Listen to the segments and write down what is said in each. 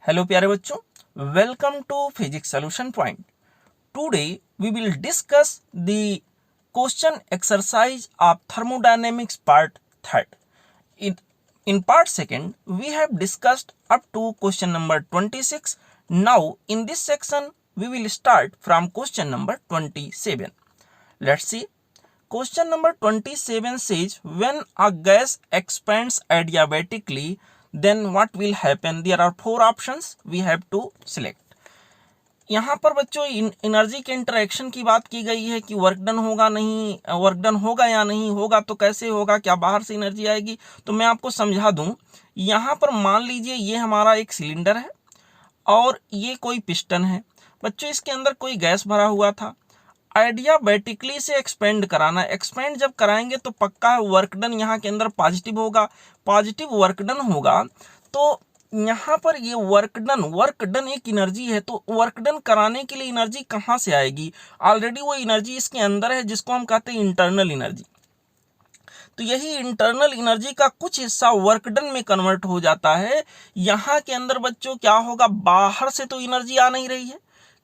Hello प्यारे बच्चों, welcome to physics solution point. Today we will discuss the question exercise of thermodynamics part third. In part second, we have discussed up to question number 26. Now, in this section, we will start from question number 27. Let's see. Question number 27 says, when a gas expands adiabatically, then what will happen? There are four options we have to select. यहाँ पर बच्चों energy के interaction की बात की गई है कि वर्क डन होगा नहीं, वर्क डन होगा या नहीं होगा, तो कैसे होगा, क्या बाहर से एनर्जी आएगी। तो मैं आपको समझा दूं। यहाँ पर मान लीजिए ये हमारा एक सिलेंडर है और ये कोई पिस्टन है। बच्चों इसके अंदर कोई गैस भरा हुआ था। आइडियाबैटिकली से एक्सपेंड कराना, एक्सपेंड जब कराएंगे तो पक्का है वर्क डन यहाँ के अंदर पॉजिटिव होगा। पॉजिटिव वर्क डन होगा तो यहाँ पर ये वर्क डन एक एनर्जी है, तो वर्क डन कराने के लिए एनर्जी कहाँ से आएगी? ऑलरेडी वो एनर्जी इसके अंदर है जिसको हम कहते हैं इंटरनल एनर्जी। तो यही इंटरनल एनर्जी का कुछ हिस्सा वर्क डन में कन्वर्ट हो जाता है। यहाँ के अंदर बच्चों क्या होगा, बाहर से तो एनर्जी आ नहीं रही है,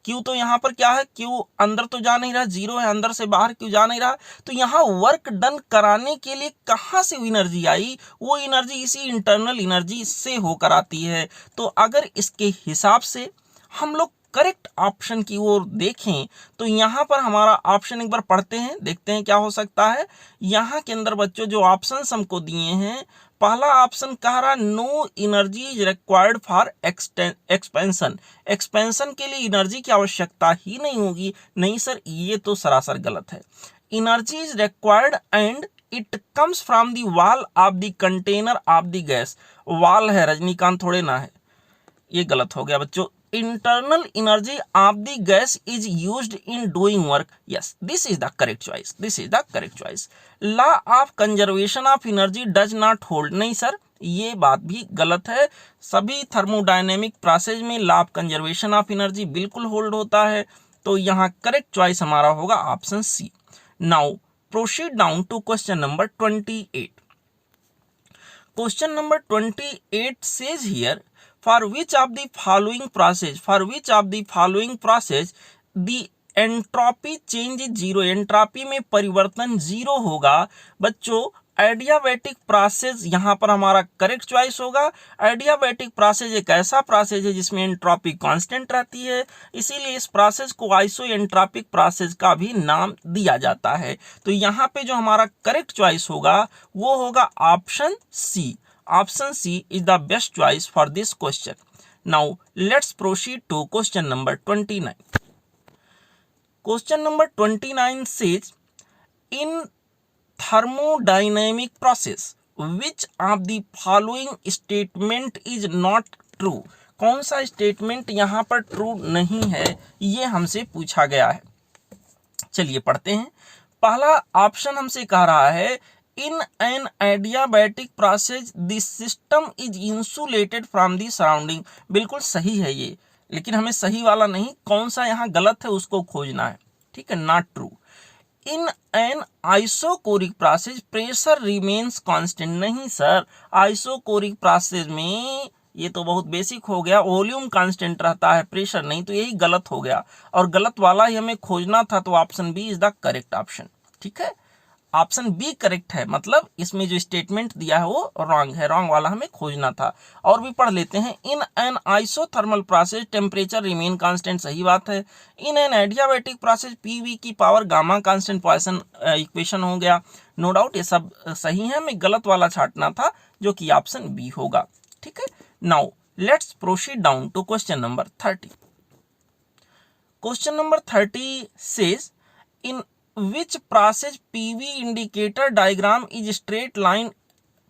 क्यू तो यहाँ पर क्या है, क्यू अंदर तो जा नहीं रहा, जीरो है, अंदर से बाहर क्यू जा नहीं रहा। तो यहाँ वर्क डन कराने के लिए कहाँ से एनर्जी आई? वो एनर्जी इसी इंटरनल एनर्जी से होकर आती है। तो अगर इसके हिसाब से हम लोग करेक्ट ऑप्शन की ओर देखें तो यहाँ पर हमारा ऑप्शन एक बार पढ़ते हैं, देखते हैं क्या हो सकता है। यहाँ के अंदर बच्चों जो ऑप्शंस हमको दिए हैं, पहला ऑप्शन कह रहा no energy is required for expansion. Expansion के लिए एनर्जी की आवश्यकता ही नहीं होगी। नहीं सर, ये तो सरासर गलत है। Energy is required and it comes from the wall of the container of the gas. Wall है, रजनीकांत थोड़े ना है, ये गलत हो गया बच्चों। internal energy of the gas is used in doing work. Yes, this is the correct choice. This is the correct choice. Law of conservation of energy does not hold. नहीं सर, ये बात भी गलत है। सभी थर्मोडायनेमिक प्रोसेस में law of conservation of energy बिल्कुल hold होता है। तो यहाँ करेक्ट चॉइस हमारा होगा option C. Now proceed down to question number 28. Question number 28 says here, for which of the following process the entropy change is zero? Entropy में परिवर्तन zero होगा। बच्चों एडियाबैटिक प्रोसेस यहाँ पर हमारा करेक्ट चॉइस होगा। एडियाबैटिक प्रोसेस एक ऐसा प्रोसेस है जिसमें एंट्रोपी कांस्टेंट रहती है, इसीलिए इस प्रोसेस को आइसो एंट्रोपिक प्रोसेस का भी नाम दिया जाता है। तो यहाँ पे जो हमारा करेक्ट चॉइस होगा वो होगा option C. Option C is the best choice for this question. Now let's proceed to question number 29. Question number 29 says, in thermodynamic process which of the following statement is not true? कौन सा statement यहाँ पर true नहीं है, ये हमसे पूछा गया है। चलिए पढ़ते हैं। पहला ऑप्शन हमसे कह रहा है in an adiabatic process the system is insulated from the surrounding. बिल्कुल सही है ये, लेकिन हमें सही वाला नहीं, कौन सा यहाँ गलत है उसको खोजना है। ठीक है, not true. In an isochoric process pressure remains constant. नहीं सर, आइसोकोरिक प्रोसेस में ये तो बहुत बेसिक हो गया, वॉल्यूम कांस्टेंट रहता है, प्रेशर नहीं। तो यही गलत हो गया और गलत वाला ही हमें खोजना था, तो option B is the correct option. ठीक है, ऑप्शन बी करेक्ट है, मतलब इसमें जो स्टेटमेंट दिया है वो रॉन्ग है, रॉन्ग वाला हमें खोजना था। और भी पढ़ लेते हैं। In an isothermal process temperature remain constant, सही बात है। In an adiabatic process PV की power gamma constant, Poisson equation हो गया। नो डाउट ये सब सही है, हमें गलत वाला छांटना था जो कि ऑप्शन बी होगा। ठीक है, now let's proceed down to question number 30. Question number 30 says, in which process PV indicator diagram is straight line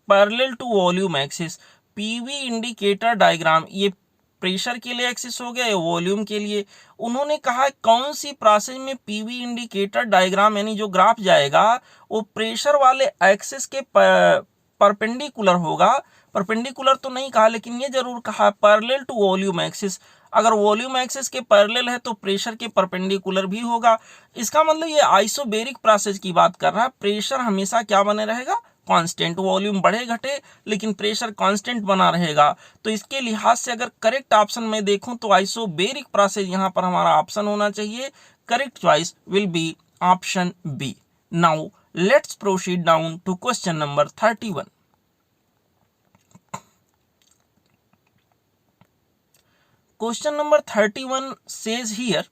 parallel to volume axis? PV indicator diagram ये प्रेशर के लिए एक्सिस हो गया, या वॉल्यूम के लिए। उन्होंने कहा कौन सी प्रोसेस में PV इंडिकेटर डायग्राम यानी जो ग्राफ जाएगा वो प्रेशर वाले एक्सिस के परपेंडिकुलर होगा। परपेंडिकुलर तो नहीं कहा, लेकिन ये जरूर कहा पैरेलल टू वॉल्यूम एक्सिस। अगर वॉल्यूम एक्सिस के पैरेलल है तो प्रेशर के परपेंडिकुलर भी होगा। इसका मतलब ये आइसोबेरिक प्रोसेस की बात कर रहा है, प्रेशर हमेशा क्या बने रहेगा, कांस्टेंट, वॉल्यूम बढ़े घटे लेकिन प्रेशर कांस्टेंट बना रहेगा। तो इसके लिहाज से अगर करेक्ट ऑप्शन में देखूं तो आइसोबेरिक प्रोसेस यहाँ पर हमारा ऑप्शन होना चाहिए। Correct choice will be option B. Now let's proceed down to question number 31। Question number 31 says here,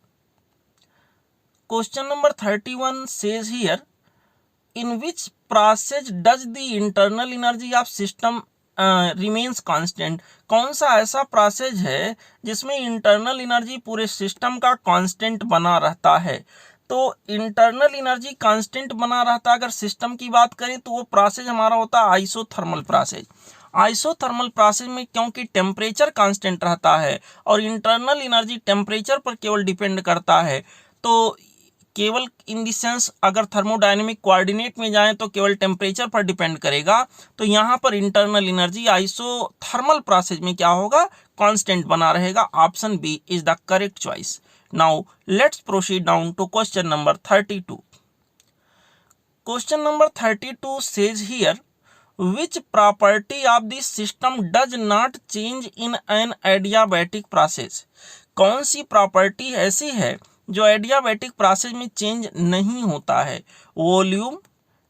in which process does the internal energy of system remains constant? कौन सा ऐसा process है जिसमें इंटरनल एनर्जी पूरे system का constant बना रहता है? तो इंटरनल एनर्जी कांस्टेंट बना रहता है अगर सिस्टम की बात करें तो वो प्रोसेस हमारा होता है आइसोथर्मल प्रोसेस। आइसोथर्मल प्रोसेस में क्योंकि टेम्परेचर कांस्टेंट रहता है और इंटरनल एनर्जी टेम्परेचर पर केवल डिपेंड करता है, तो केवल इन द सेंस अगर थर्मोडायनेमिक कोऑर्डिनेट में जाएं तो केवल टेम्परेचर पर डिपेंड करेगा। तो यहाँ पर इंटरनल एनर्जी आइसोथर्मल प्रोसेस में क्या होगा, कांस्टेंट बना रहेगा। Option B is the correct choice. Now let's proceed down to question number 32। Question number 32 says here, which property of the system does not change in an adiabatic process? कौन सी property ऐसी है जो adiabatic process में change नहीं होता है? Volume,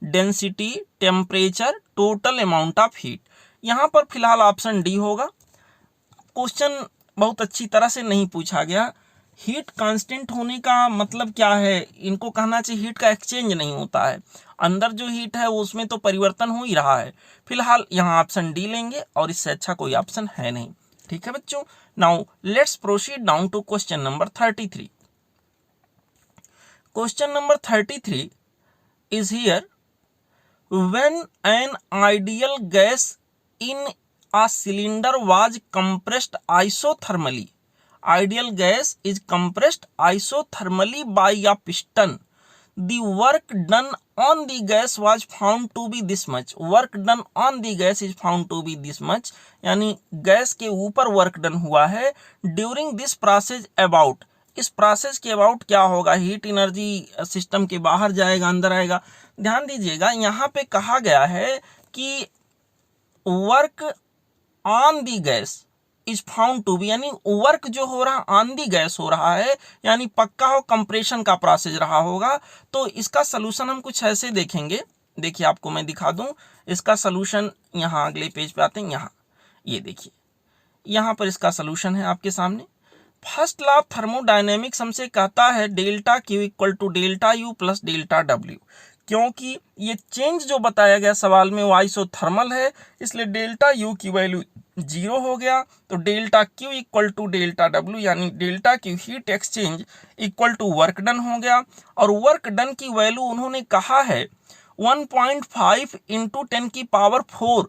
density, temperature, total amount of heat. यहाँ पर फिलहाल ऑप्शन डी होगा। क्वेश्चन बहुत अच्छी तरह से नहीं पूछा गया। हीट कांस्टेंट होने का मतलब क्या है? इनको कहना चाहिए हीट का एक्सचेंज नहीं होता है, अंदर जो हीट है उसमें तो परिवर्तन हो ही रहा है। फिलहाल यहाँ ऑप्शन डी लेंगे और इससे अच्छा कोई ऑप्शन है नहीं। ठीक है बच्चों, now let's proceed down to question number 33। Question number 33 is here, when an ideal gas in a cylinder was compressed isothermally, ideal gas is compressed isothermally by a piston, the work done on the gas was found to be this much. work done on the gas is found to be this much, यानी gas के ऊपर work done हुआ है। During this process about, इस process के about क्या होगा, heat energy system के बाहर जाएगा अंदर आएगा। ध्यान दीजिएगा यहाँ पे कहा गया है कि work on the gas is found to be, यानी वर्क जो हो रहा ऑन दी गैस हो रहा है, यानी पक्का हो कंप्रेशन का प्रोसेस रहा होगा। तो इसका सलूशन हम कुछ ऐसे देखेंगे। देखिए आपको मैं दिखा दूं इसका सलूशन। यहाँ अगले पेज पे आते हैं, यहाँ ये देखिए, यहाँ पर इसका सलूशन है आपके सामने। फर्स्ट लॉ ऑफ थर्मोडायनेमिक्स हमसे कहता है delta Q equal to delta U plus delta W. क्योंकि ये चेंज जो बताया गया सवाल में वो आइसोथर्मल है, इसलिए डेल्टा यू की वैल्यू 0 हो गया। तो delta Q equal to delta W, यानी delta Q heat exchange equal to work done हो गया। और वर्क डन की वैल्यू उन्होंने कहा है 1.5 इंटू 10 की पावर 4।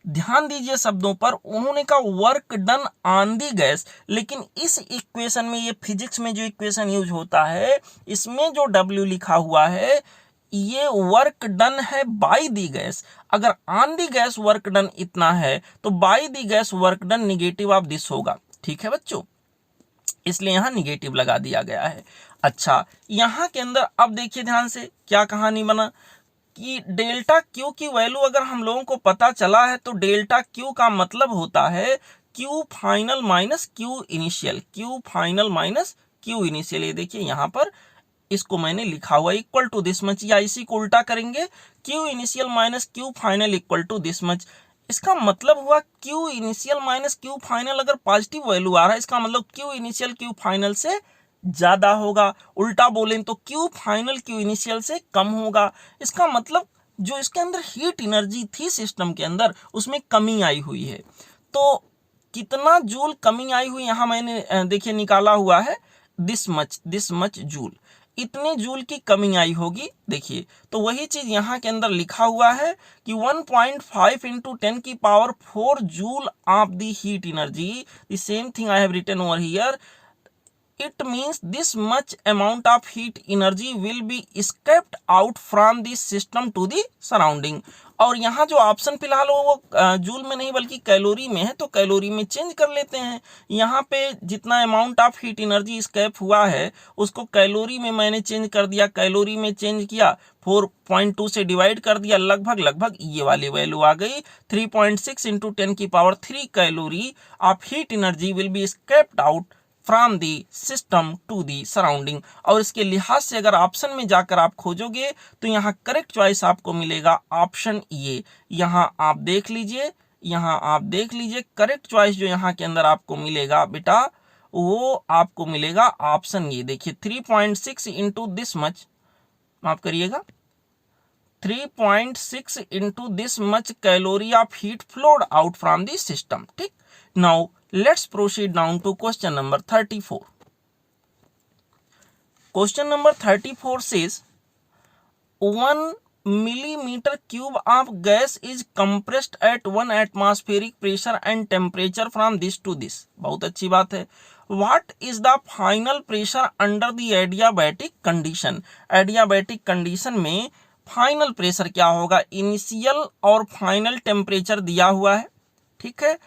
ध्यान दीजिए शब्दों पर, उन्होंने कहा work done on the gas, लेकिन इस इक्वेशन में, ये फिजिक्स में जो इक्वेशन यूज होता है, इसमें जो डब्ल्यू लिखा हुआ है ये वर्क डन है बाय दी गैस। अगर on the gas work done इतना है तो by the gas work done negative of this होगा। ठीक है बच्चों, इसलिए यहाँ निगेटिव लगा दिया गया है। अच्छा, यहाँ के अंदर अब देखिए ध्यान से क्या कहानी बना कि डेल्टा क्यू की वैल्यू अगर हम लोगों को पता चला है तो डेल्टा क्यू का मतलब होता है Q final minus Q initial, Q final minus Q initial. ये देखिए यहाँ पर इसको मैंने लिखा हुआ इक्वल टू दिस मच, या इसी को उल्टा करेंगे Q initial minus Q final equal to this much. इसका मतलब हुआ Q initial minus Q final अगर पॉजिटिव वैल्यू आ रहा है, इसका मतलब क्यू इनिशियल क्यू फाइनल से ज्यादा होगा। उल्टा बोलें तो क्यू फाइनल क्यू इनिशियल से कम होगा। इसका मतलब जो इसके अंदर हीट एनर्जी थी सिस्टम के अंदर उसमें कमी आई हुई है। तो कितना जूल कमी आई हुई यहाँ मैंने देखिए निकाला हुआ है, दिस मच जूल, इतने जूल की कमी आई होगी। देखिए तो वही चीज यहाँ के अंदर लिखा हुआ है कि 1.5 इंटू 10 की power 4 joule of the heat energy, the same thing I have written over here. It means this much amount of heat energy will be escaped out from the system to the surrounding. और यहाँ जो option फिलहाल वो joule में नहीं बल्कि calorie में है, तो कैलोरी में चेंज कर लेते हैं। यहाँ पे जितना amount of heat energy escape हुआ है उसको कैलोरी में मैंने चेंज कर दिया, कैलोरी में चेंज किया, 4.2 से डिवाइड कर दिया, लगभग ये वाली वैल्यू आ गई 3.6 into 10⁻³ calorie of heat energy will be escaped out from the system to the surrounding. और इसके लिहाज से अगर ऑप्शन में जाकर आप खोजोगे तो यहाँ करेक्ट चॉइस आपको मिलेगा ऑप्शन ए। यहाँ आप देख लीजिए करेक्ट चॉइस जो यहाँ के अंदर आपको मिलेगा बेटा वो आपको मिलेगा ऑप्शन ए। देखिए 3.6 इंटू दिस मच, माफ करिएगा 3.6 into this much calorie of heat flowed out from the system. ठीक, now let's proceed down to question number 34. Question number 34 says 1 millimeter cube of gas is compressed at 1 atmospheric pressure and temperature from this to this. बहुत अच्छी बात है। What is the final pressure under the adiabatic condition? Adiabatic condition में final pressure क्या होगा? Initial और final temperature दिया हुआ है, ठीक है,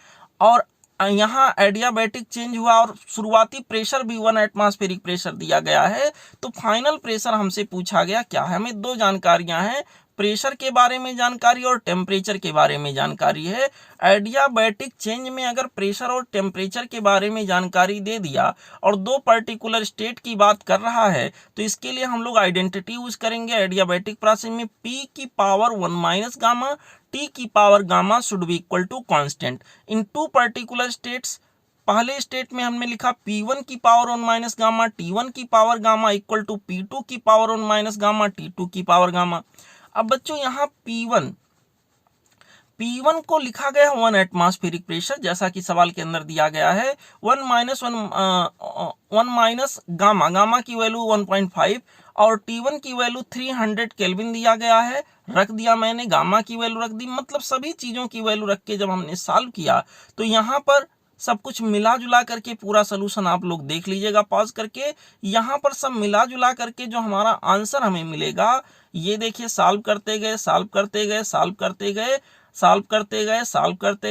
और यहाँ एडियाबैटिक चेंज हुआ और शुरुआती प्रेशर भी 1 एटमॉस्फेरिक प्रेशर दिया गया है। तो फाइनल प्रेशर हमसे पूछा गया क्या है? हमें दो जानकारियां हैं, प्रेशर के बारे में जानकारी और टेम्परेचर के बारे में जानकारी है। एडियाबैटिक चेंज में अगर प्रेशर और टेम्परेचर के बारे में जानकारी दे दिया और दो पर्टिकुलर स्टेट की बात कर रहा है तो इसके लिए हम लोग आइडेंटिटी यूज करेंगे एडियाबैटिक प्रोसेस में, P की पावर 1 माइनस गामा, T की power gamma should be equal to constant in two particular states. पहले स्टेट में हमने लिखा P1 की पावर 1 माइनस गामा, T1 की power gamma equal to P2 की पावर 1 माइनस गामा, T2 की पावर गामा। अब बच्चों यहाँ P1 को लिखा गया 1 एटमॉस्फेरिक प्रेशर, जैसा कि सवाल के अंदर दिया गया है। 1 माइनस गामा की वैल्यू 1.5 और T1 की वैल्यू 300 केल्विन दिया गया है, रख दिया मैंने, गामा की वैल्यू रख दी। मतलब सभी चीज़ों की वैल्यू रख के जब हमने सॉल्व किया तो यहाँ पर सब कुछ मिला जुला करके पूरा सोल्यूशन आप लोग देख लीजिएगा पॉज करके। यहाँ पर सब मिला जुला करके जो हमारा आंसर हमें मिलेगा ये देखिए, सॉल्व करते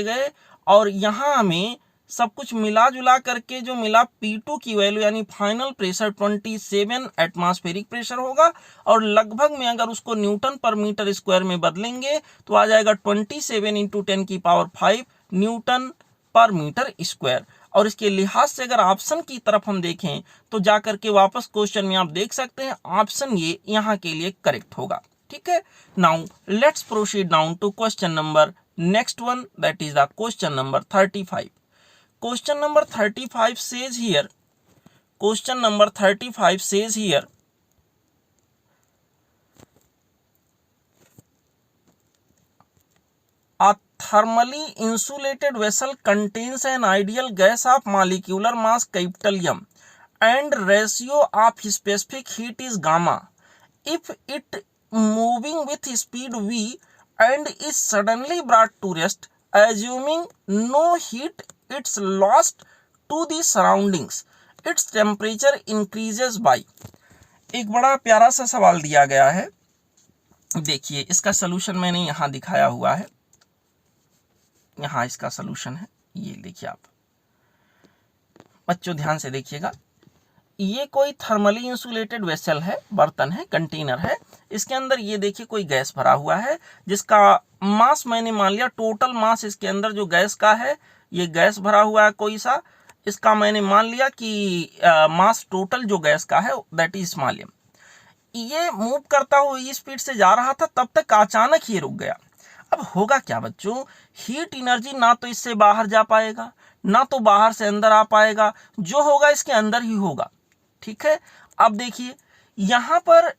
गए और यहाँ हमें सब कुछ मिला जुला करके जो मिला P2 की वैल्यू यानी फाइनल प्रेशर 27 एटमॉस्फेरिक प्रेशर होगा और लगभग में अगर उसको न्यूटन पर मीटर स्क्वायर में बदलेंगे तो आ जाएगा 27 इंटू 10⁵ न्यूटन पर मीटर स्क्वायर। और इसके लिहाज से अगर ऑप्शन की तरफ हम देखें तो जाकर के वापस क्वेश्चन में आप देख सकते हैं ऑप्शन ये यहाँ के लिए करेक्ट होगा, ठीक है। Now let's proceed down to question number next one, that is the question number 35। Question number 35 says here, question number 35 says here, a thermally insulated vessel contains an ideal gas of molecular mass capital M and ratio of specific heat is gamma. If it moving with speed v and is suddenly brought to rest, assuming no heat it's lost to the surroundings, its temperature increases by। एक बड़ा प्यारा सा सवाल दिया गया है, देखिए इसका सलूशन मैंने यहाँ दिखाया हुआ है, यहाँ इसका सलूशन है, ये देखिए आप बच्चों ध्यान से देखिएगा। ये कोई थर्मली इंसुलेटेड वेसल है, बर्तन है, कंटेनर है, इसके अंदर ये देखिए कोई गैस भरा हुआ है जिसका मास मैंने मान लिया, टोटल मास इसके अंदर जो गैस का है, ये गैस भरा हुआ है कोई सा, इसका मैंने मान लिया कि मास टोटल जो गैस का है दैट इज स्मॉल m। ये मूव करता हुआ इस स्पीड से जा रहा था, तब तक अचानक ये रुक गया। अब होगा क्या बच्चों, हीट एनर्जी ना तो इससे बाहर जा पाएगा ना तो बाहर से अंदर आ पाएगा, जो होगा इसके अंदर ही होगा, ठीक है। अब देखिए यहाँ पर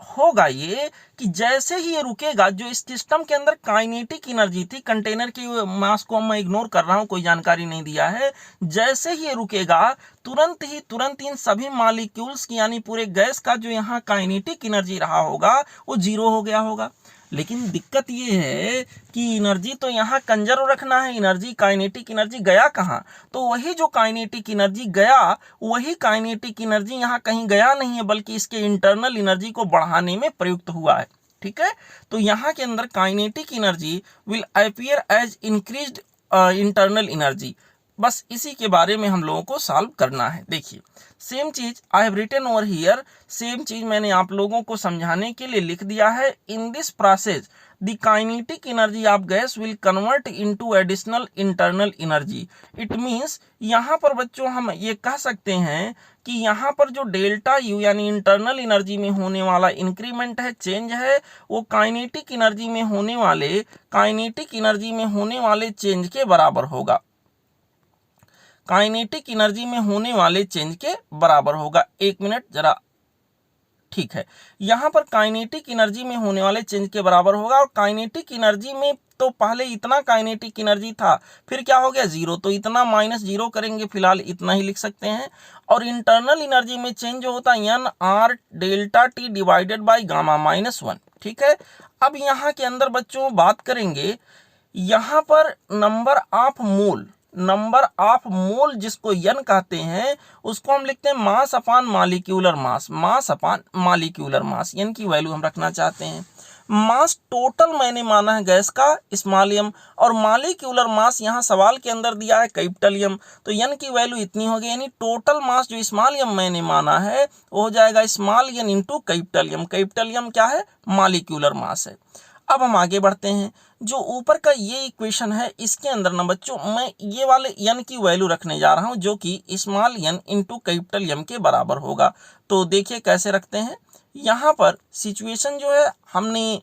होगा ये कि जैसे ही ये रुकेगा, जो इस सिस्टम के अंदर काइनेटिक एनर्जी थी, कंटेनर की मास को मैं इग्नोर कर रहा हूं, कोई जानकारी नहीं दिया है, जैसे ही ये रुकेगा तुरंत इन सभी मॉलिक्यूल्स की यानी पूरे गैस का जो यहाँ काइनेटिक एनर्जी रहा होगा वो जीरो हो गया होगा। लेकिन दिक्कत ये है कि एनर्जी तो यहाँ कंजर्व रखना है, एनर्जी काइनेटिक एनर्जी गया कहाँ? तो वही जो काइनेटिक एनर्जी गया, वही काइनेटिक एनर्जी यहाँ कहीं गया नहीं है, बल्कि इसके इंटरनल एनर्जी को बढ़ाने में प्रयुक्त हुआ है। ठीक है। तो यहाँ के अंदर kinetic energy will appear as increased internal energy. बस इसी के बारे में हम लोगों को सॉल्व करना है। देखिए सेम चीज I have written over here, same चीज मैंने आप लोगों को समझाने के लिए लिख दिया है। In this process the kinetic energy of gas will convert into additional internal energy. It means यहाँ पर बच्चों हम ये कह सकते हैं कि यहाँ पर जो डेल्टा यू यानी इंटरनल एनर्जी में होने वाला इंक्रीमेंट है, चेंज है, वो काइनेटिक एनर्जी में होने वाले चेंज के बराबर होगा। काइनेटिक एनर्जी में होने वाले चेंज के बराबर होगा। एक मिनट जरा, ठीक है, यहाँ पर काइनेटिक एनर्जी में होने वाले चेंज के बराबर होगा। और काइनेटिक एनर्जी में तो पहले इतना काइनेटिक एनर्जी था, फिर क्या हो गया जीरो, तो इतना माइनस जीरो करेंगे, फिलहाल इतना ही लिख सकते हैं। और इंटरनल एनर्जी में चेंज जो होता है n R delta T divided by gamma minus one. ठीक है, अब यहाँ के अंदर बच्चों बात करेंगे, यहाँ पर नंबर ऑफ मोल जिसको यन कहते हैं, उसको हम लिखते हैं मास अपान मॉलिक्यूलर मास, यन की वैल्यू हम रखना चाहते हैं। मास टोटल मैंने माना है गैस का स्मॉल एम, और मॉलिक्यूलर मास यहाँ सवाल के अंदर दिया है कैपिटल एम, तो यन की वैल्यू इतनी होगी। यानी टोटल मास जो स्मॉल एम मैंने माना है वो हो जाएगा small n into capital M. Capital M क्या है? मॉलिक्यूलर मास है। अब हम आगे बढ़ते हैं। जो ऊपर का ये इक्वेशन है इसके अंदर ना बच्चों मैं ये वाले यन की वैल्यू रखने जा रहा हूँ जो कि small n into capital M के बराबर होगा। तो देखिए कैसे रखते हैं। यहाँ पर सिचुएशन जो है हमने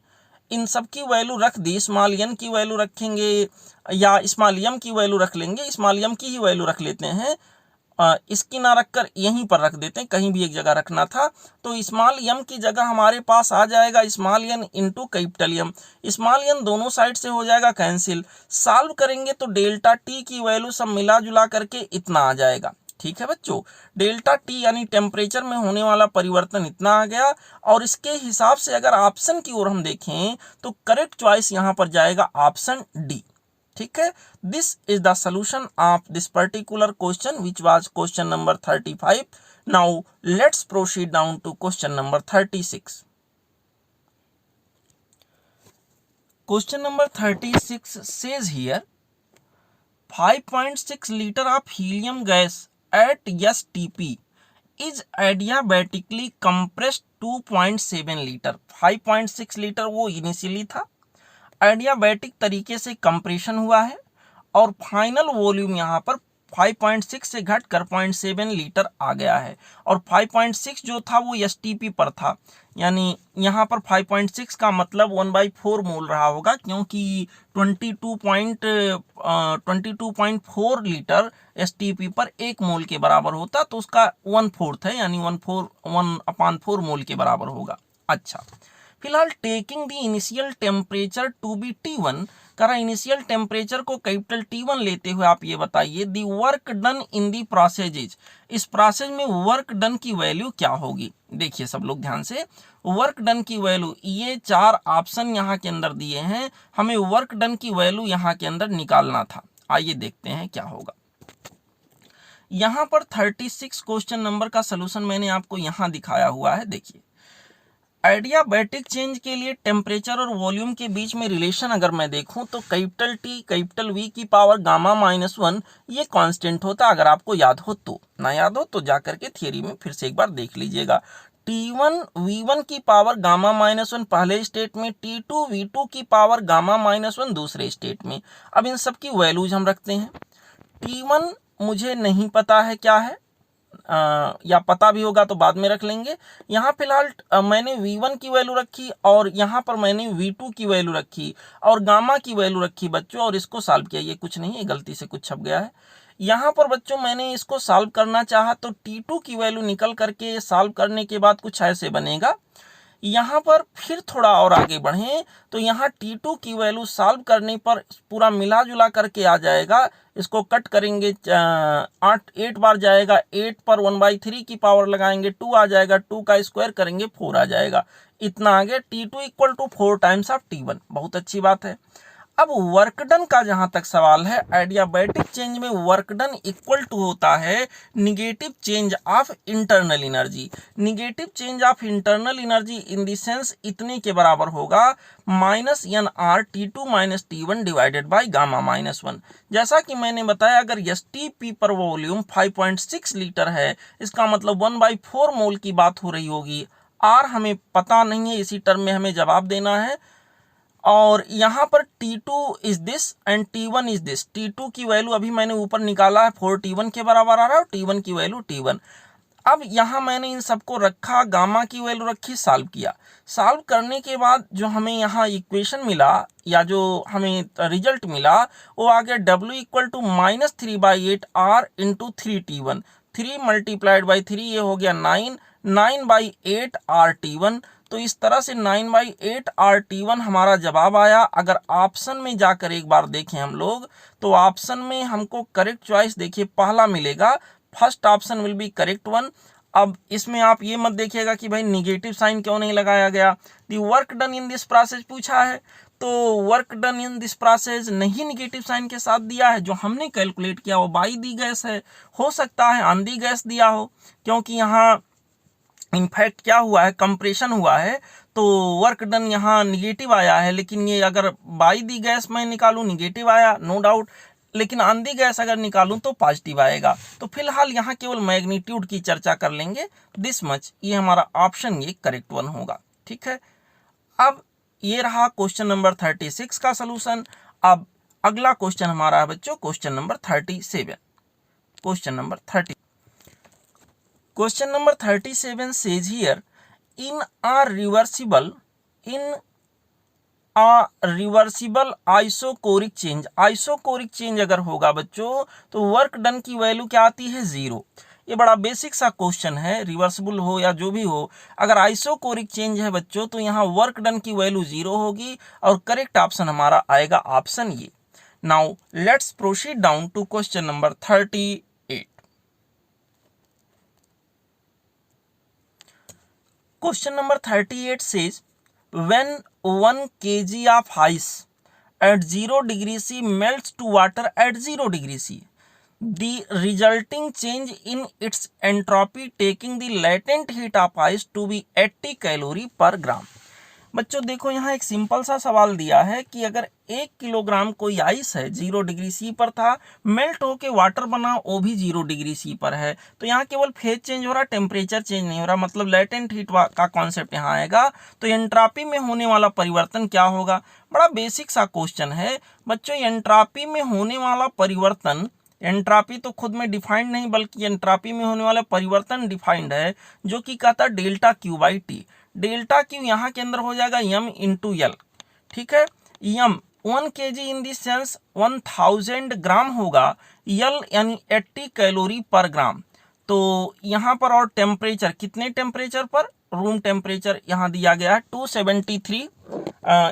इन सब की वैल्यू रख दी, स्मॉल एन की वैल्यू रखेंगे या स्मॉल एम की वैल्यू रख लेंगे, स्मॉल एम की ही वैल्यू रख लेते हैं। इसकी ना रखकर यहीं पर रख देते हैं, कहीं भी एक जगह रखना था। तो स्मॉल एम की जगह हमारे पास आ जाएगा small n into capital M. Small n दोनों साइड से हो जाएगा कैंसिल। सॉल्व करेंगे तो डेल्टा टी की वैल्यू सब मिला जुला करके इतना आ जाएगा। ठीक है बच्चों, डेल्टा टी यानी टेम्परेचर में होने वाला परिवर्तन इतना आ गया। और इसके हिसाब से अगर ऑप्शन की ओर हम देखें तो करेक्ट चॉइस यहाँ पर जाएगा ऑप्शन डी। ठीक है, this is the solution of this particular question which was question number 35। Now let's proceed down to question number 36। Question number 36 says here 5.6 liter of helium gas at STP is adiabatically compressed 2.7 litre. 5.6 litre वो initially था, adiabatic तरीके से compression हुआ है और final volume यहाँ पर 5.6 से घटकर 0.7 लीटर आ गया है। और 5.6 जो था वो एसटीपी पर था, यानी यहाँ पर 5.6 का मतलब 1/4 मोल रहा होगा, क्योंकि 22.4 लीटर एसटीपी पर 1 मोल के बराबर होता, तो उसका 1/4 है, यानी 1/4 मोल के बराबर होगा। अच्छा, फिलहाल taking the initial temperature to be T1 करा, इनिशियल टेम्परेचर को कैपिटल T1 लेते हुए आप ये बताइए the work done in the process, इस प्रोसेस में वर्क डन की वैल्यू क्या होगी। देखिए सब लोग ध्यान से, वर्क डन की वैल्यू, ये 4 ऑप्शन यहाँ के अंदर दिए हैं, हमें वर्क डन की वैल्यू यहाँ के अंदर निकालना था। आइए देखते हैं क्या होगा। यहाँ पर 36 क्वेश्चन नंबर का सोल्यूशन मैंने आपको यहाँ दिखाया हुआ है। देखिए एडियाबैटिक चेंज के लिए टेम्परेचर और वॉल्यूम के बीच में रिलेशन अगर मैं देखूं तो कैपिटल टी कैपिटल वी की पावर गामा -1 ये कांस्टेंट होता। अगर आपको याद हो तो, ना याद हो तो जाकर के थियरी में फिर से एक बार देख लीजिएगा। T1 V1 की पावर गामा -1 पहले स्टेट में, T2 V2 की पावर गामा -1 दूसरे स्टेट में। अब इन सब की वैल्यूज हम रखते हैं। T1 मुझे नहीं पता है क्या है, या पता भी होगा तो बाद में रख लेंगे। यहाँ फिलहाल मैंने V1 की वैल्यू रखी और यहाँ पर मैंने V2 की वैल्यू रखी और गामा की वैल्यू रखी बच्चों, और इसको सॉल्व किया। ये कुछ नहीं है, गलती से कुछ छप गया है। यहाँ पर बच्चों मैंने इसको सॉल्व करना चाहा तो T2 की वैल्यू निकल करके सॉल्व करने के बाद कुछ ऐसे बनेगा। यहाँ पर फिर थोड़ा और आगे बढ़ें तो यहाँ T2 की वैल्यू सॉल्व करने पर पूरा मिला जुला करके आ जाएगा। इसको कट करेंगे, 8 बार जाएगा, 8 पर 1/3 की पावर लगाएंगे, 2 आ जाएगा, 2 का स्क्वायर करेंगे 4 आ जाएगा, इतना आ गया। T2 = 4 times of T1। बहुत अच्छी बात है। अब वर्क डन का जहां तक सवाल है, एडियाबैटिक चेंज में वर्क डन इक्वल टू होता है negative change of internal energy. Negative change of internal energy in the sense इतने के बराबर होगा minus n R T2 minus T1 divided by gamma minus 1। जैसा कि मैंने बताया, अगर STP पर वॉल्यूम 5.6 लीटर है, इसका मतलब 1/4 मोल की बात हो रही होगी। आर हमें पता नहीं है, इसी टर्म में हमें जवाब देना है। और यहाँ पर T2 is this and T1 is this. T2 की वैल्यू अभी मैंने ऊपर निकाला है 4T1 के बराबर आ रहा है, और T1 की वैल्यू T1। अब यहाँ मैंने इन सबको रखा, गामा की वैल्यू रखी, सॉल्व किया। सॉल्व करने के बाद जो हमें यहाँ इक्वेशन मिला या जो हमें रिजल्ट मिला वो आ गया W equal to minus 3/8 R into 3T1। 3 multiplied by 3 ये हो गया 9, 9/8 RT1। तो इस तरह से 9/8 RT1 हमारा जवाब आया। अगर ऑप्शन में जाकर एक बार देखें हम लोग, तो ऑप्शन में हमको करेक्ट चॉइस देखिए पहला मिलेगा, first option will be correct one. अब इसमें आप ये मत देखिएगा कि भाई निगेटिव साइन क्यों नहीं लगाया गया। The work done in this process पूछा है, तो work done in this process नहीं निगेटिव साइन के साथ दिया है। जो हमने कैलकुलेट किया वो बाई दी गैस है, हो सकता है ऑन दी गैस दिया हो, क्योंकि यहाँ इनफैक्ट क्या हुआ है, कंप्रेशन हुआ है, तो वर्क डन यहाँ निगेटिव आया है। लेकिन ये अगर बाई दी गैस मैं निकालूं निगेटिव आया, नो डाउट, लेकिन ऑन दी गैस अगर निकालूं तो पॉजिटिव आएगा। तो फिलहाल यहाँ केवल मैग्नीट्यूड की चर्चा कर लेंगे, दिस मच। ये हमारा ऑप्शन ये करेक्ट वन होगा, ठीक है। अब ये रहा क्वेश्चन नंबर 36 का सलूशन। अब अगला क्वेश्चन हमारा है बच्चों question number 37। Question number 30, question number 37 says here, in a reversible isochoric change. Isochoric change अगर होगा बच्चों तो वर्क डन की वैल्यू क्या आती है, 0। ये बड़ा बेसिक सा क्वेश्चन है, रिवर्सिबल हो या जो भी हो, अगर आइसोकोरिक चेंज है बच्चों तो यहाँ वर्क डन की वैल्यू 0 होगी, और करेक्ट ऑप्शन हमारा आएगा ऑप्शन ये। Now let's proceed down to question number 38। Question number 38 says, when 1 kg of ice at 0 degree C melts to water at 0 degree C, the resulting change in its entropy taking the latent heat of ice to be 80 calorie per gram। बच्चों देखो यहाँ एक simple सा सवाल दिया है कि अगर 1 किलोग्राम कोई आइस है 0 डिग्री सी पर था, मेल्ट होके वाटर बना, वो भी 0 डिग्री सी पर है, तो यहाँ केवल फेज चेंज हो रहा, टेम्परेचर चेंज नहीं हो रहा, मतलब लेटेंट हीट का कॉन्सेप्ट यहाँ आएगा। तो एंट्रॉपी में होने वाला परिवर्तन क्या होगा, बड़ा बेसिक सा क्वेश्चन है बच्चों। एंट्रॉपी में होने वाला परिवर्तन, एंट्रॉपी तो खुद में डिफाइंड नहीं बल्कि एंट्रॉपी में होने वाला परिवर्तन डिफाइंड है, जो कि कहता है delta Q by T. Delta Q यहाँ के अंदर हो जाएगा m इंटू एल, ठीक है। m 1 kg in the sense 1000 ग्राम होगा, एल यानी 80 कैलोरी पर ग्राम। तो यहाँ पर और टेम्परेचर कितने टेम्परेचर पर, रूम टेम्परेचर यहाँ दिया गया है 273।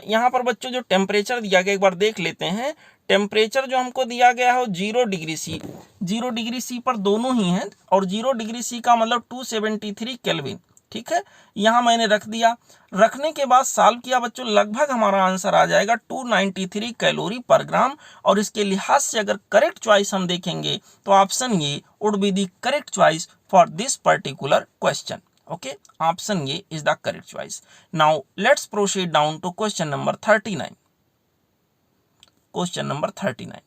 यहाँ पर बच्चों जो टेम्परेचर दिया गया एक बार देख लेते हैं। टेम्परेचर जो हमको दिया गया है वो 0 डिग्री सी, 0 डिग्री सी पर दोनों ही हैं, और 0 डिग्री सी का मतलब 273 केल्विन, ठीक है। यहाँ मैंने रख दिया, रखने के बाद सॉल्व किया बच्चों, लगभग हमारा आंसर आ जाएगा 293 कैलोरी पर ग्राम। और इसके लिहाज से अगर करेक्ट चॉइस हम देखेंगे तो ऑप्शन ये would be the correct choice for this particular question. Okay, option ये is the correct choice. Now let's proceed down to question number 39। Question number 39,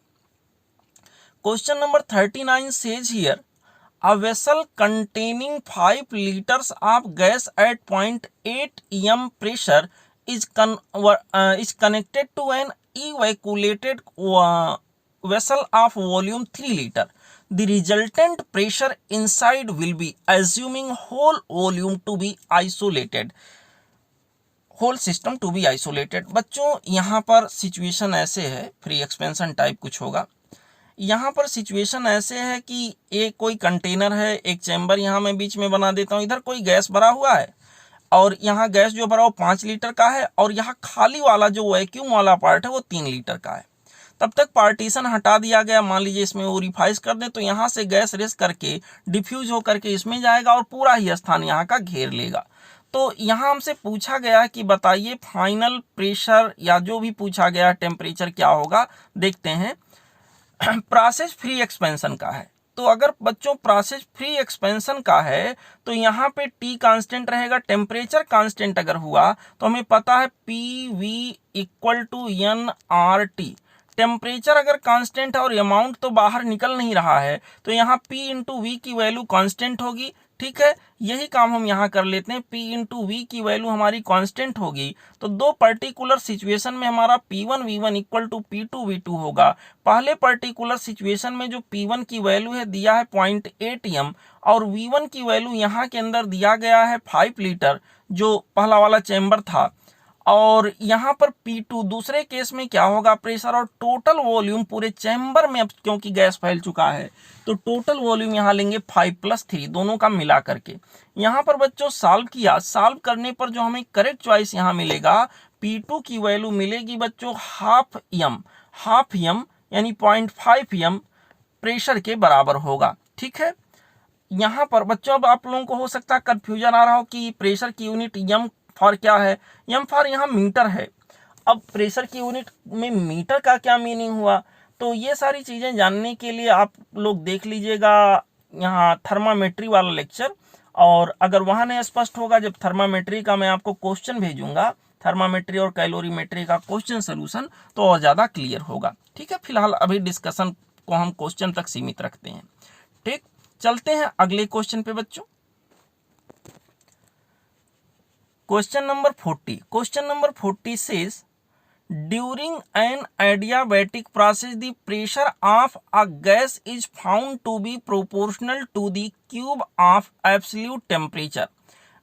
question number 39 says here, a vessel containing 5 liters of gas at 0.8 em pressure is connected to an evacuated vessel of volume 3 liter. The resultant pressure inside will be, assuming whole volume to be isolated, whole system to be isolated. बच्चों यहाँ पर situation ऐसे है, free expansion type कुछ होगा। यहाँ पर situation ऐसे है कि एक कोई कंटेनर है, एक चैम्बर यहाँ मैं बीच में बना देता हूँ, इधर कोई गैस भरा हुआ है, और यहाँ गैस जो भरा वो 5 लीटर का है, और यहाँ खाली वाला जो वैक्यूम वाला पार्ट है वो 3 लीटर का है। तब तक पार्टीशन हटा दिया गया, मान लीजिए इसमें वो रिफाइज कर दें, तो यहाँ से गैस रेस करके डिफ्यूज हो करके इसमें जाएगा और पूरा ही स्थान यहाँ का घेर लेगा। तो यहाँ हमसे पूछा गया कि बताइए फाइनल प्रेशर या जो भी पूछा गया टेम्परेचर क्या होगा, देखते हैं। प्रोसेस फ्री एक्सपेंशन का है, तो अगर बच्चों प्रोसेस फ्री एक्सपेंशन का है तो यहाँ पे टी कांस्टेंट रहेगा, टेम्परेचर कांस्टेंट अगर हुआ तो हमें पता है P V equal to n R T. Temperature अगर कांस्टेंट है और अमाउंट तो बाहर निकल नहीं रहा है तो यहाँ P इंटू वी की वैल्यू कांस्टेंट होगी। ठीक है, यही काम हम यहाँ कर लेते हैं, P इंटू वी की वैल्यू हमारी कांस्टेंट होगी तो दो पर्टिकुलर सिचुएशन में हमारा P1 V1 equal to P2 V2 होगा। पहले पर्टिकुलर सिचुएशन में जो P1 की वैल्यू है दिया है 0.8 m और V1 की वैल्यू यहाँ के अंदर दिया गया है 5 लीटर, जो पहला वाला चैम्बर था। और यहाँ पर P2 दूसरे केस में क्या होगा, प्रेशर और टोटल वॉल्यूम पूरे चैम्बर में, अब क्योंकि गैस फैल चुका है तो टोटल वॉल्यूम यहाँ लेंगे 5 + 3 दोनों का मिला करके। यहाँ पर बच्चों सॉल्व किया, सॉल्व करने पर जो हमें करेक्ट चॉइस यहाँ मिलेगा, P2 की वैल्यू मिलेगी बच्चों हाफ m यानी 0.5 m प्रेशर के बराबर होगा। ठीक है, यहाँ पर बच्चों अब आप लोगों को हो सकता है कंफ्यूजन आ रहा हो कि प्रेशर की यूनिट m फॉर क्या है, m फॉर यहाँ मीटर है। अब प्रेशर की यूनिट में मीटर का क्या मीनिंग हुआ, तो ये सारी चीज़ें जानने के लिए आप लोग देख लीजिएगा यहाँ थर्मामेट्री वाला लेक्चर, और अगर वहाँ नहीं स्पष्ट होगा जब थर्मामेट्री का मैं आपको क्वेश्चन भेजूंगा, थर्मामेट्री और कैलोरीमेट्री का क्वेश्चन सोल्यूशन, तो और ज़्यादा क्लियर होगा। ठीक है, फिलहाल अभी डिस्कशन को हम क्वेश्चन तक सीमित रखते हैं। ठीक, चलते हैं अगले क्वेश्चन पे बच्चों। Question number 40, question number 40 says during an adiabatic process the pressure of a gas is found to be proportional to the cube of absolute temperature।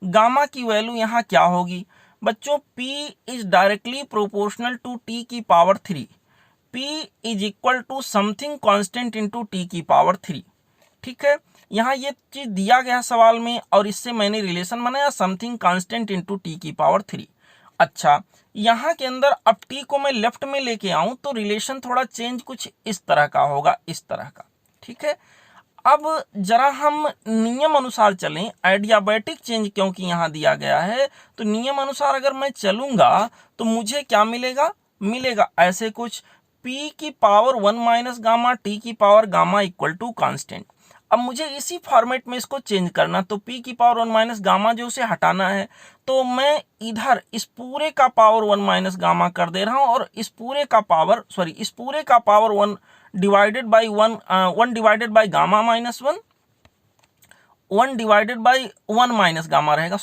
Gamma की वैल्यू यहाँ क्या होगी बच्चों, P is directly proportional to T की power 3, P is equal to something constant into T की power 3। ठीक है, यहाँ ये चीज दिया गया सवाल में और इससे मैंने रिलेशन बनाया समथिंग कांस्टेंट इंटू T की पावर 3। अच्छा, यहाँ के अंदर अब T को मैं लेफ्ट में लेके आऊं तो रिलेशन थोड़ा चेंज कुछ इस तरह का होगा, इस तरह का। ठीक है, अब जरा हम नियम अनुसार चलें, एडियाबैटिक चेंज क्योंकि यहाँ दिया गया है तो नियम अनुसार अगर मैं चलूंगा तो मुझे क्या मिलेगा, मिलेगा ऐसे कुछ P की पावर 1 माइनस गामा T की power gamma equal to constant. अब मुझे इसी फॉर्मेट में इसको चेंज करना, तो P की पावर 1 माइनस गामा जो उसे हटाना है तो मैं इधर इस पूरे का पावर 1 माइनस गामा कर दे रहा हूं और इस पूरे का पावर इस पूरे का power 1 divided by 1 divided by gamma minus 1 divided by 1 minus gamma रहेगा,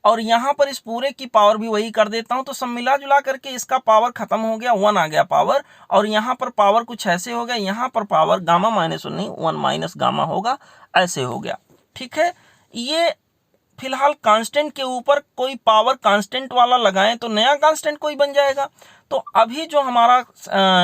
और यहाँ पर इस पूरे की पावर भी वही कर देता हूं तो सब मिला जुला करके इसका पावर खत्म हो गया, 1 आ गया पावर, और यहाँ पर पावर कुछ ऐसे हो गया, यहाँ पर पावर गामा माइनस 1 नहीं 1 माइनस गामा होगा, ऐसे हो गया। ठीक है, ये फिलहाल कांस्टेंट के ऊपर कोई पावर कांस्टेंट वाला लगाएं तो नया कांस्टेंट कोई बन जाएगा। तो अभी जो हमारा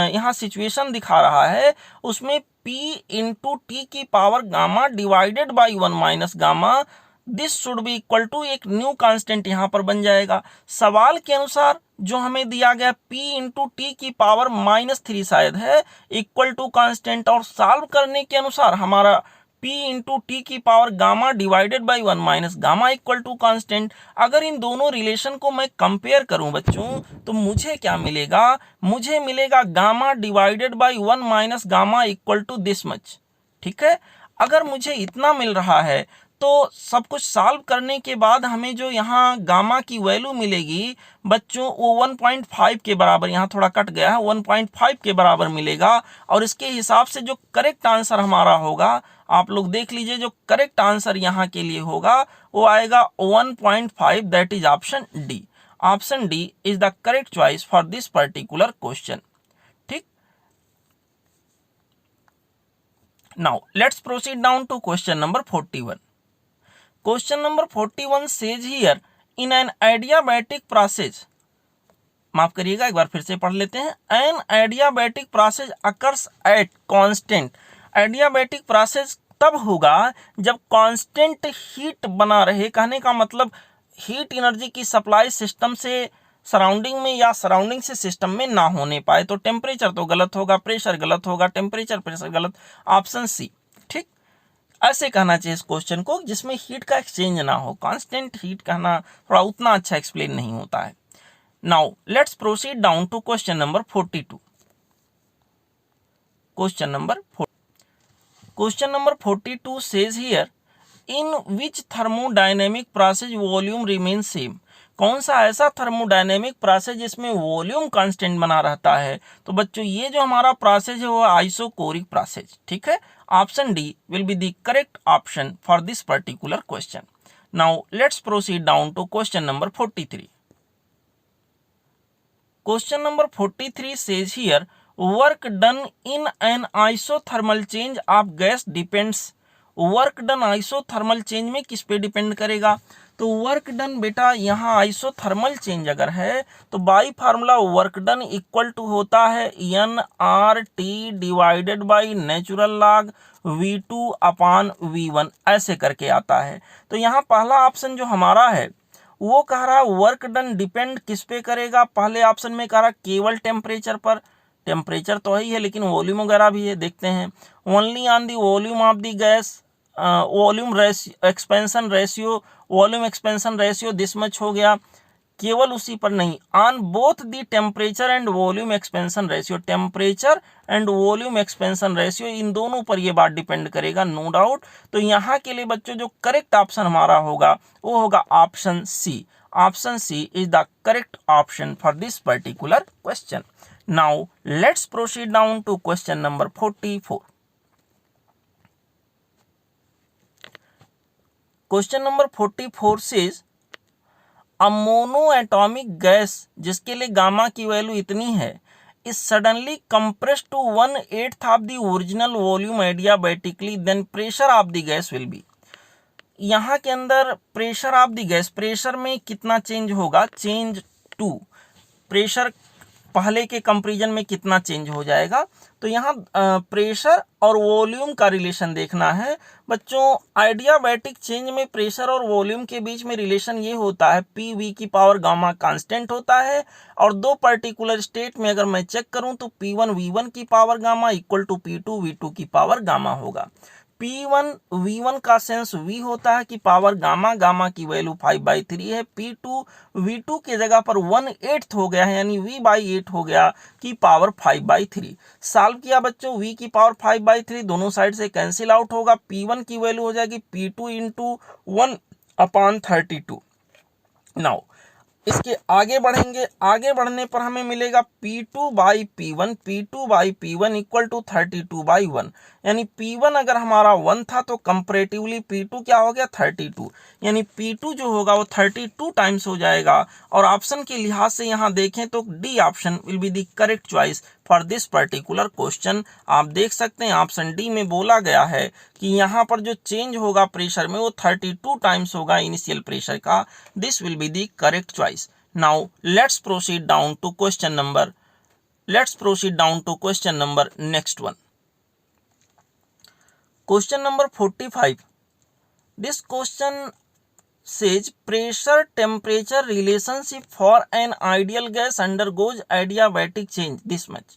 यहाँ सिचुएशन दिखा रहा है उसमें P इंटू T की power gamma divided by 1 minus gamma, this should be equal to एक न्यू कांस्टेंट यहाँ पर बन जाएगा। सवाल के अनुसार जो हमें दिया गया P इंटू T की पावर -3 शायद है इक्वल टू कांस्टेंट, और सॉल्व करने के अनुसार हमारा P इंटू T की power gamma divided by 1 minus gamma equal to constant. अगर इन दोनों रिलेशन को मैं कंपेयर करूं बच्चों तो मुझे क्या मिलेगा, मुझे मिलेगा gamma divided by 1 minus gamma equal to this much. ठीक है, अगर मुझे इतना मिल रहा है तो सब कुछ सॉल्व करने के बाद हमें जो यहाँ गामा की वैल्यू मिलेगी बच्चों वो 1.5 के बराबर, यहाँ थोड़ा कट गया है, 1.5 के बराबर मिलेगा। और इसके हिसाब से जो करेक्ट आंसर हमारा होगा आप लोग देख लीजिए, जो करेक्ट आंसर यहाँ के लिए होगा वो आएगा 1.5, that is option D. Option D is the correct choice for this particular question. ठीक, now let's proceed down to question number 41। Question number 41 says here in an adiabatic process, माफ करिएगा एक बार फिर से पढ़ लेते हैं। An adiabatic process occurs at constant, adiabatic process तब होगा जब कांस्टेंट हीट बना रहे, कहने का मतलब हीट एनर्जी की सप्लाई सिस्टम से सराउंडिंग में या सराउंडिंग से सिस्टम में ना होने पाए। तो टेम्परेचर तो गलत होगा, प्रेशर गलत होगा, टेम्परेचर प्रेशर गलत, ऑप्शन सी। ठीक, ऐसे कहना चाहिए इस क्वेश्चन को जिसमें हीट का एक्सचेंज ना हो। कांस्टेंट हीट कहना थोड़ा उतना अच्छा एक्सप्लेन नहीं होता है। Now let's proceed down to question number 42। Question number 42 says here in which thermodynamic process volume remains same। कौन सा ऐसा थर्मोडायनेमिक प्रोसेस जिसमें वॉल्यूम कांस्टेंट बना रहता है? तो बच्चों ये जो हमारा प्रोसेस है वो आइसोकोरिक प्रोसेस, ठीक है। Option D will be the correct option for this particular question. Now let's proceed down to question number 43। Question number 43 says here work done in an isothermal change of gas depends। Work done isothermal change में किस पे depend करेगा? तो work done बेटा यहाँ isothermal change अगर है तो by formula work done equal to होता है NRT divided by natural log V2 upon V1, ऐसे करके आता है। तो यहाँ पहला ऑप्शन जो हमारा है वो कह रहा वर्क डन डिपेंड किस पे करेगा? पहले ऑप्शन में कह रहा केवल टेम्परेचर पर। टेम्परेचर तो ही है लेकिन वॉल्यूम वगैरह भी है, देखते हैं। Only on the volume of the gas, volume expansion ratio, volume expansion ratio this much हो गया। केवल उसी पर नहीं, on both the temperature and volume expansion ratio. Temperature and volume expansion ratio in दोनों पर ये बात डिपेंड करेगा, नो डाउट। तो यहाँ के लिए बच्चों जो करेक्ट ऑप्शन हमारा होगा वो होगा option C. Option C is the correct option for this particular question. Now let's proceed down to question number 44। Question number 44 says a mono atomic gas जिसके लिए गामा की वैल्यू इतनी है is suddenly compressed to 1/8 of the original volume adiabatically, then pressure of the gas will be. यहाँ के अंदर pressure of the gas, pressure में कितना चेंज होगा? चेंज टू प्रेशर पहले के कंपैरिजन में कितना चेंज हो जाएगा? तो यहाँ प्रेशर और वॉल्यूम का रिलेशन देखना है बच्चों। आइडियाबैटिक चेंज में प्रेशर और वॉल्यूम के बीच में रिलेशन ये होता है PV की पावर गामा कांस्टेंट होता है, और दो पर्टिकुलर स्टेट में अगर मैं चेक करूं तो P1 V1 की power gamma equal to P2 V2 की पावर गामा होगा। P1 V1 का सेंस V होता है कि पावर गामा, गामा की वैल्यू 5/3 है। P2 V2 के जगह पर 1/8 हो गया है यानी V/8 हो गया कि पावर 5/3। सॉल्व किया बच्चों, V की पावर 5/3 दोनों साइड से कैंसिल आउट होगा। P1 की वैल्यू हो जाएगी P2 इंटू 1/32। नाउ इसके आगे बढ़ेंगे, आगे बढ़ने पर हमें मिलेगा P2/P1, P2/P1 इक्वल टू 32/1, यानी P1 अगर हमारा 1 था तो कंपैरेटिवली P2 क्या हो गया? 32, यानी P2 जो होगा वो 32 टाइम्स हो जाएगा। और ऑप्शन के लिहाज से यहाँ देखें तो D option will be the correct choice for this particular question. आप देख सकते हैं ऑप्शन डी में बोला गया है कि यहाँ पर जो चेंज होगा प्रेशर में वो 32 टाइम्स होगा इनिशियल प्रेशर का। This will be the correct choice. Now let's proceed down to question number next one. Question number 45। This question says pressure temperature relationship for an ideal gas undergoes adiabatic change this much।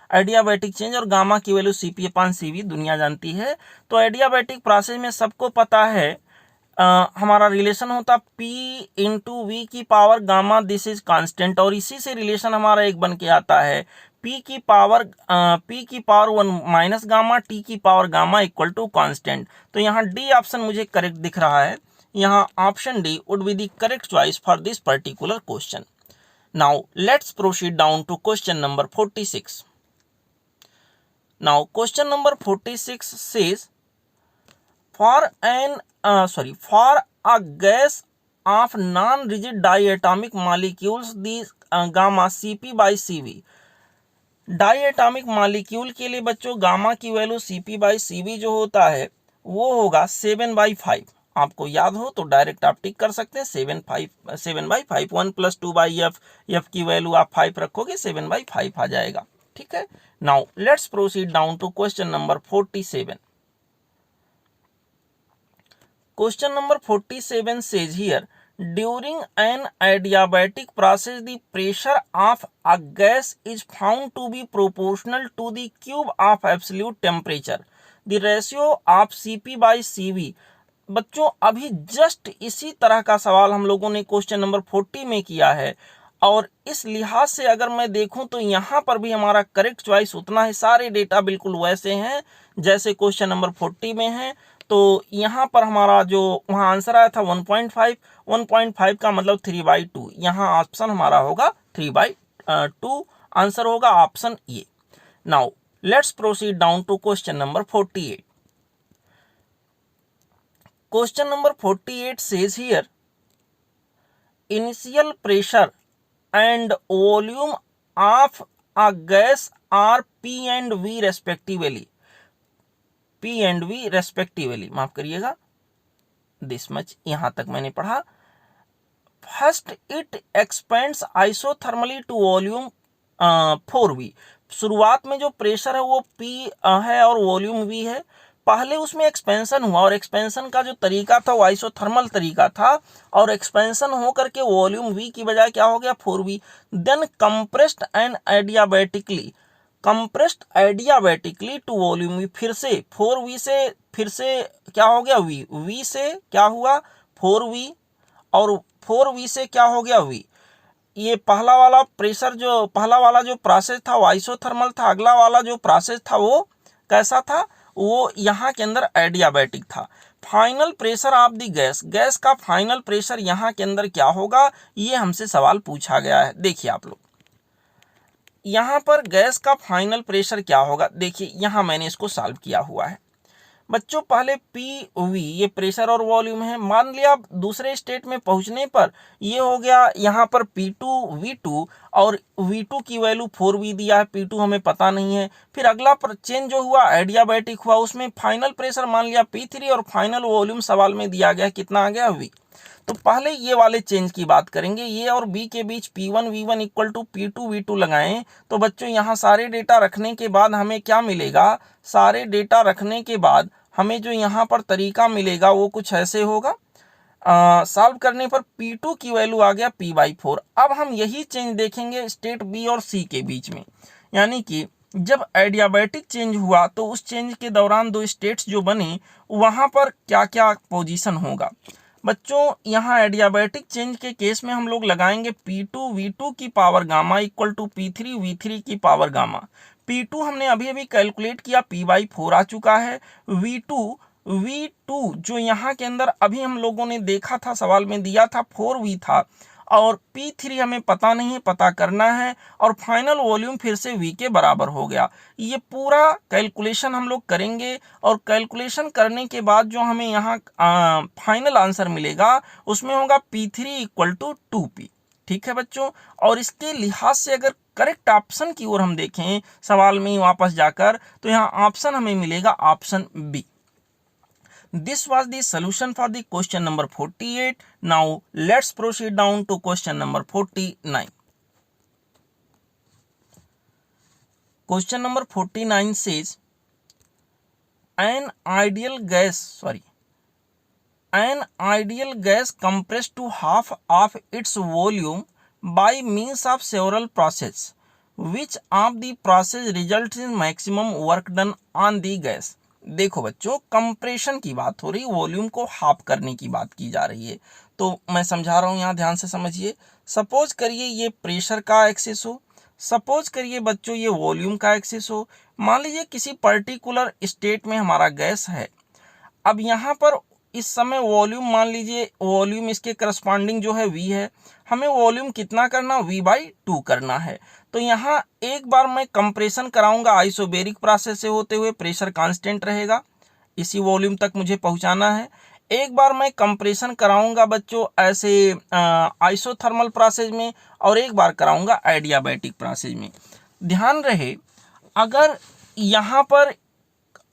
Adiabatic change और gamma की value CP/CV दुनिया जानती है। तो adiabatic process में सबको पता है हमारा रिलेशन होता P इंटू V की power gamma, this is constant, और इसी से रिलेशन हमारा एक बन के आता है P की पावर 1 माइनस गामा, T की power gamma equal to constant. तो यहाँ डी ऑप्शन मुझे करेक्ट दिख रहा है। यहाँ option D would be the correct choice for this particular question. Now let's proceed down to question number 46। Now question number 46 says for a gas of non-rigid diatomic molecules the gamma Cp/Cv। Diatomic molecule के लिए बच्चों gamma की value Cp/Cv जो होता है वो होगा 7/5। आपको याद हो तो डायरेक्ट आप टिक कर सकते हैं 7/5। 1 + 2/f, f की वैल्यू आप 5 रखोगे 7/5 आ जाएगा, ठीक है। Now let's proceed down to question number 47। Question number 47 says here, during an adiabatic process, the pressure of a gas is found to be proportional to the cube of absolute temperature. The ratio of Cp by Cv। बच्चों अभी just इसी तरह का सवाल हम लोगों ने question number 40 में किया है, और इस लिहाज से अगर मैं देखूं तो यहाँ पर भी हमारा करेक्ट चॉइस उतना है, सारे डेटा बिल्कुल वैसे हैं जैसे क्वेश्चन नंबर 40 में है। तो यहाँ पर हमारा जो वहाँ आंसर आया था 1.5 का मतलब 3/2, यहाँ ऑप्शन हमारा होगा 3/2, आंसर होगा option A. Now let's proceed down to question number 48। Question number 48 says here, initial pressure and volume of a gas are P and V respectively. P and V respectively, माफ करिएगा, this much यहाँ तक मैंने पढ़ा। First it expands isothermally to volume 4V। शुरुआत में जो pressure है वो P है और वॉल्यूम V है। पहले उसमें एक्सपेंशन हुआ और एक्सपेंशन का जो तरीका था वो आइसोथर्मल तरीका था, और एक्सपेंशन हो करके वॉल्यूम V की बजाय क्या हो गया 4V। Then compressed and adiabatically to volume V, फिर से 4V से फिर से क्या हो गया V से क्या हुआ 4V, और 4V से क्या हो गया V। ये पहला वाला जो प्रोसेस था वो आइसोथर्मल था, अगला वाला जो प्रोसेस था वो कैसा था, वो यहाँ के अंदर एडियाबैटिक था। Final pressure of the gas का फाइनल प्रेशर यहाँ के अंदर क्या होगा, ये हमसे सवाल पूछा गया है। देखिए आप लोग यहाँ पर गैस का फाइनल प्रेशर क्या होगा, देखिए यहाँ मैंने इसको सॉल्व किया हुआ है। बच्चों पहले PV ये प्रेशर और वॉल्यूम है, मान लिया दूसरे स्टेट में पहुंचने पर ये हो गया यहाँ पर P2 V2, और V2 की वैल्यू 4V दिया है, P2 हमें पता नहीं है। फिर अगला चेंज जो हुआ एडियाबैटिक हुआ, उसमें फाइनल प्रेशर मान लिया P3 और फाइनल वॉल्यूम सवाल में दिया गया कितना आ गया V। तो पहले ये वाले चेंज की बात करेंगे, ये और B के बीच P1 V1 equal to P2 V2 लगाएं तो बच्चों यहाँ सारे डेटा रखने के बाद हमें क्या मिलेगा, सारे डेटा रखने के बाद हमें जो यहाँ पर तरीका मिलेगा वो कुछ ऐसे होगा। सॉल्व करने पर P2 की वैल्यू आ गया P/4। अब हम यही चेंज देखेंगे स्टेट B और C के बीच में, यानी कि जब एडियाबैटिक चेंज हुआ तो उस चेंज के दौरान दो स्टेट्स जो बने वहाँ पर क्या क्या पोजीशन होगा। बच्चों यहाँ एडियाबैटिक चेंज के केस में हम लोग लगाएंगे P2 V2 की power gamma equal to P3 V3 की पावर गामा। P2 हमने अभी अभी कैलकुलेट किया P/4 आ चुका है। V2 जो यहाँ के अंदर अभी हम लोगों ने देखा था सवाल में दिया था 4V था, और P3 हमें पता नहीं है, पता करना है, और फाइनल वॉल्यूम फिर से V के बराबर हो गया। ये पूरा कैलकुलेशन हम लोग करेंगे, और कैलकुलेशन करने के बाद जो हमें यहाँ फाइनल आंसर मिलेगा उसमें होगा P3 इक्वल टू 2P। ठीक है बच्चों, और इसके लिहाज से अगर करेक्ट ऑप्शन की ओर हम देखें सवाल में ही वापस जाकर, तो यहाँ ऑप्शन हमें मिलेगा option B. This was the solution for the question number 48. Now let's proceed down to question number 49. Question number 49 says an ideal gas compressed to half of its volume by means of several processes. Which of the process results in maximum work done on the gas? देखो बच्चों compression की बात हो रही, volume को half करने की बात की जा रही है, तो मैं समझा रहा हूँ यहाँ ध्यान से समझिए। सपोज करिए ये प्रेशर का एक्सेस हो, सपोज करिए बच्चों ये वॉल्यूम का एक्सेस हो। मान लीजिए किसी पर्टिकुलर स्टेट में हमारा गैस है। अब यहाँ पर इस समय वॉल्यूम मान लीजिए वॉल्यूम इसके करस्पॉन्डिंग जो है V है, हमें वॉल्यूम कितना करना V/2 करना है। तो यहाँ एक बार मैं कंप्रेशन कराऊंगा आइसोबेरिक प्रोसेस से होते हुए, प्रेशर कांस्टेंट रहेगा, इसी वॉल्यूम तक मुझे पहुँचाना है। एक बार मैं कंप्रेशन कराऊंगा बच्चों ऐसे आइसोथर्मल प्रोसेस में, और एक बार कराऊंगा एडियाबैटिक प्रोसेस में। ध्यान रहे अगर यहाँ पर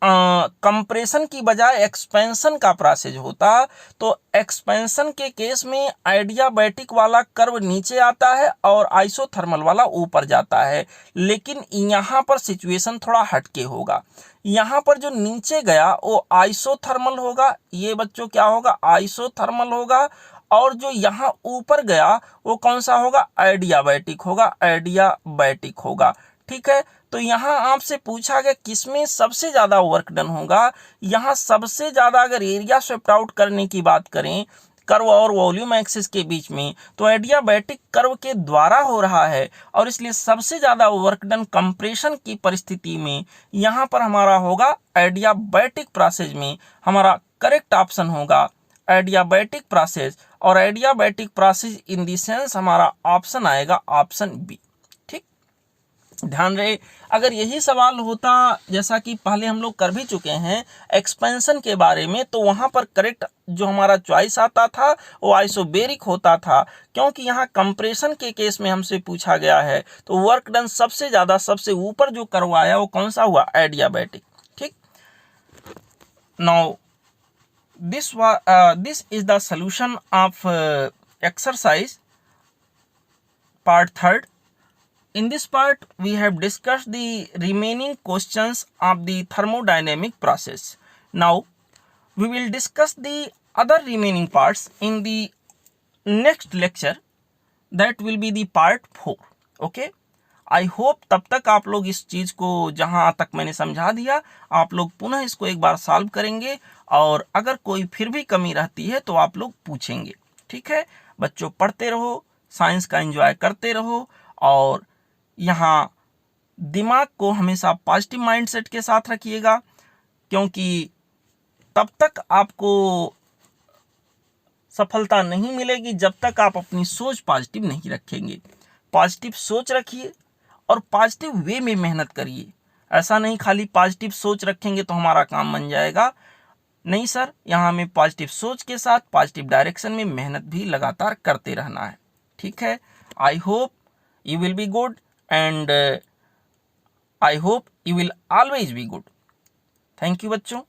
कंप्रेशन की बजाय एक्सपेंशन का प्रोसेस होता तो एक्सपेंशन के केस में एडियाबैटिक वाला कर्व नीचे आता है और आइसोथर्मल वाला ऊपर जाता है, लेकिन यहाँ पर सिचुएशन थोड़ा हटके होगा। यहाँ पर जो नीचे गया वो आइसोथर्मल होगा, ये बच्चों क्या होगा आइसोथर्मल होगा, और जो यहाँ ऊपर गया वो कौन सा होगा एडियाबैटिक होगा, एडियाबैटिक होगा। ठीक है, तो यहाँ आपसे पूछा गया किसमें सबसे ज़्यादा वर्क डन होगा। यहाँ सबसे ज़्यादा अगर एरिया स्वेप्ट आउट करने की बात करें कर्व और वॉल्यूम एक्सिस के बीच में, तो एडियाबैटिक कर्व के द्वारा हो रहा है और इसलिए सबसे ज़्यादा वर्क डन कंप्रेशन की परिस्थिति में यहाँ पर हमारा होगा एडियाबैटिक प्रोसेस में। हमारा करेक्ट ऑप्शन होगा एडियाबैटिक प्रोसेस, और adiabatic process in the sense हमारा ऑप्शन आएगा ऑप्शन बी। ठीक, ध्यान रहे, अगर यही सवाल होता जैसा कि पहले हम लोग कर भी चुके हैं एक्सपेंशन के बारे में, तो वहाँ पर करेक्ट जो हमारा चॉइस आता था वो आइसोबेरिक होता था, क्योंकि यहाँ कंप्रेशन के केस में हमसे पूछा गया है। तो वर्क डन सबसे ज़्यादा सबसे ऊपर जो करवाया वो कौन सा हुआ, एडियाबैटिक। ठीक, now this is the solution of exercise part 3rd. In this part we have discussed the remaining questions of the thermodynamic process. Now we will discuss the other remaining parts in the next lecture, that will be the part 4. Okay, I hope तब तक आप लोग इस चीज़ को जहां तक मैंने समझा दिया आप लोग पुनः इसको एक बार सॉल्व करेंगे, और अगर कोई फिर भी कमी रहती है तो आप लोग पूछेंगे। ठीक है बच्चों, पढ़ते रहो, साइंस का एंजॉय करते रहो, और यहाँ दिमाग को हमेशा पॉजिटिव माइंडसेट के साथ रखिएगा, क्योंकि तब तक आपको सफलता नहीं मिलेगी जब तक आप अपनी सोच पॉजिटिव नहीं रखेंगे। पॉजिटिव सोच रखिए और पॉजिटिव वे में मेहनत करिए। ऐसा नहीं खाली पॉजिटिव सोच रखेंगे तो हमारा काम बन जाएगा, नहीं सर, यहाँ हमें पॉजिटिव सोच के साथ पॉजिटिव डायरेक्शन में मेहनत भी लगातार करते रहना है। ठीक है, I hope you will be good and I hope you will always be good. Thank you बच्चों।